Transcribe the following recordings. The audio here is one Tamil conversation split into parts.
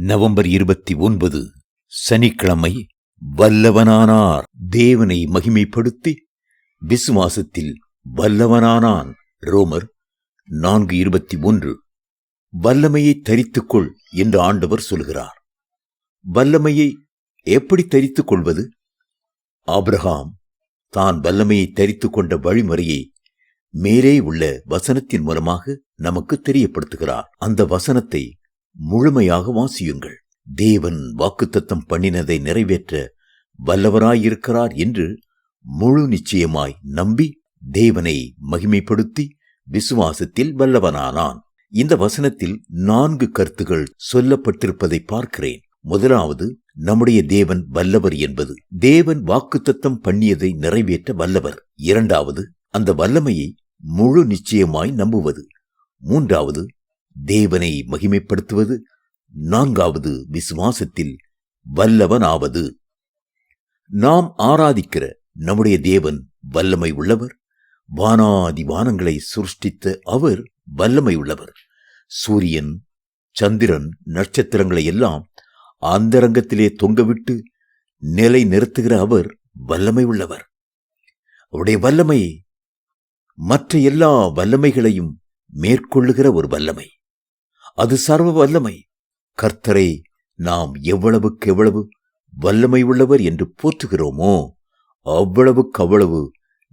நவம்பர் 29 சனிக்கிழமை. வல்லவனானார். தேவனை மகிமைப்படுத்தி விசுவாசத்தில் வல்லவனானான். ரோமர் 4:21. வல்லமையை தரித்துக்கொள் என்று ஆண்டவர் சொல்கிறார். வல்லமையை எப்படி தரித்துக் கொள்வது? ஆபிரகாம் தான் வல்லமையை தரித்துக் கொண்ட வழிமுறையை மேலே உள்ள வசனத்தின் மூலமாக நமக்கு தெரியப்படுத்துகிறார். அந்த வசனத்தை முழுமையாக வாசியுங்கள். தேவன் வாக்குத்தத்தம் பண்ணினதை நிறைவேற்ற வல்லவராயிருக்கிறார் என்று முழு நிச்சயமாய் நம்பி தேவனை மகிமைப்படுத்தி விசுவாசத்தில் வல்லவனானான். இந்த வசனத்தில் 4 கருத்துகள் சொல்லப்பட்டிருப்பதை பார்க்கிறேன். முதலாவது, நம்முடைய தேவன் வல்லவர் என்பது. தேவன் வாக்குத்தத்தம் பண்ணியதை நிறைவேற்ற வல்லவர். இரண்டாவது, அந்த வல்லமையை முழு நிச்சயமாய் நம்புவது. மூன்றாவது, தேவனை மகிமைப்படுத்துவது. நான்காவது, விசுவாசத்தில் வல்லவனாவது. நாம் ஆராதிக்கிற நம்முடைய தேவன் வல்லமை உள்ளவர். வானாதி வானங்களை சிருஷ்டித்த அவர் வல்லமை உள்ளவர். சூரியன், சந்திரன், நட்சத்திரங்களை எல்லாம் அந்தரங்கத்திலே தொங்கவிட்டு நிலை நிறுத்துகிற அவர் வல்லமை உள்ளவர். அவருடைய வல்லமை மற்ற எல்லா வல்லமைகளையும் மேற்கொள்ளுகிற ஒரு வல்லமை. அது சர்வ வல்லமை. கர்த்தரை நாம் எவ்வளவுக்கு எவ்வளவு வல்லமை உள்ளவர் என்று போற்றுகிறோமோ அவ்வளவுக்கு அவ்வளவு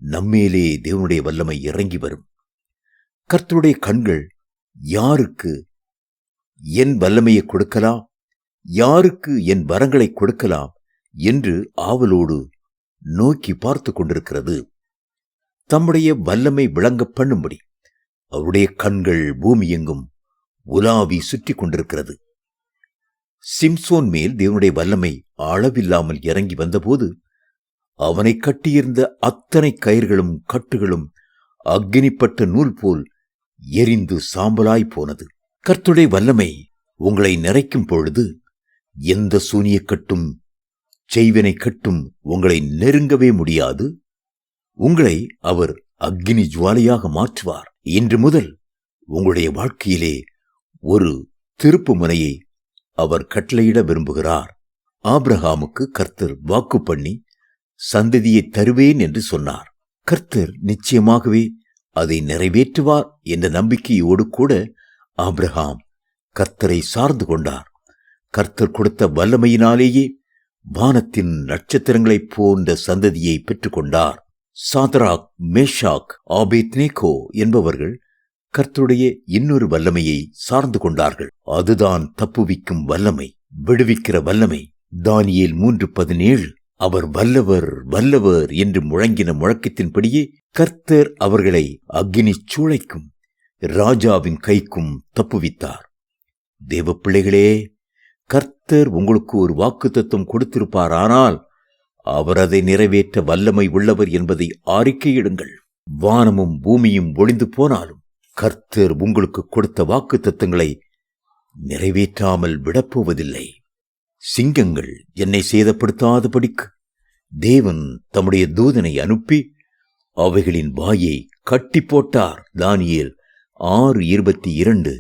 நம்மேலே தேவனுடைய வல்லமை இறங்கி வரும். கர்த்தருடைய கண்கள் யாருக்கு என் வல்லமையை கொடுக்கலாம், யாருக்கு என் வரங்களை கொடுக்கலாம் என்று ஆவலோடு நோக்கி பார்த்து கொண்டிருக்கிறது. தம்முடைய வல்லமை விளங்க பண்ணும்படி அவருடைய கண்கள் பூமி எங்கும் உலாவி சுற்றி கொண்டிருக்கிறது. சிம்சோன் மேல் தேவனுடைய வல்லமை அளவில்லாமல் இறங்கி வந்தபோது அவனை கட்டியிருந்த அத்தனை கயிர்களும் கட்டுகளும் அக்னிப்பட்ட நூல் போல் எரிந்து சாம்பலாய் போனது. கர்த்தருடைய வல்லமை உங்களை நிறைக்கும் பொழுது எந்த சூனிய கட்டும் செய்வினை கட்டும் உங்களை நெருங்கவே முடியாது. உங்களை அவர் அக்னி ஜுவாலையாக மாற்றுவார். இன்று முதல் உங்களுடைய வாழ்க்கையிலே ஒரு திருப்பு முனையை அவர் கட்டளையிட விரும்புகிறார். ஆபிரகாமுக்கு கர்த்தர் வாக்கு பண்ணி சந்ததியை தருவேன் என்று சொன்னார். கர்த்தர் நிச்சயமாகவே அதை நிறைவேற்றுவார் என்ற நம்பிக்கையோடு கூட ஆபிரகாம் கர்த்தரை சார்ந்து கொண்டார். கர்த்தர் கொடுத்த வல்லமையினாலேயே வானத்தின் நட்சத்திரங்களைப் போன்ற சந்ததியை பெற்றுக்கொண்டார். சாத்ராக், மேஷாக், ஆபேத்நேகோ என்பவர்கள் கர்த்தருடைய இன்னொரு வல்லமையை சார்ந்து கொண்டார்கள். அதுதான் தப்புவிக்கும் வல்லமை, விடுவிக்கிற வல்லமை. தானியேல் 3:17 அவர் வல்லவர் வல்லவர் என்று முழங்கின முழக்கத்தின்படியே கர்த்தர் அவர்களை அக்னி சூளைக்கும் ராஜாவின் கைக்கும் தப்புவித்தார். தேவ பிள்ளைகளே, கர்த்தர் உங்களுக்கு ஒரு வாக்குத்தத்தம் கொடுத்திருப்பார். ஆனால் அவர் அதை நிறைவேற்ற வல்லமை உள்ளவர் என்பதை அறிக்கையிடுங்கள். வானமும் பூமியும் ஒளிந்து போனாலும் கர்த்தர் உங்களுக்கு கொடுத்த வாக்குத்தத்தங்களை நிறைவேற்றாமல் விடப்போவதில்லை. சிங்கங்கள் என்னை சேதப்படுத்தாதபடிக்கு தேவன் தம்முடைய தூதனை அனுப்பி அவைகளின் வாயை கட்டி போட்டார். தானியேல் 6:22.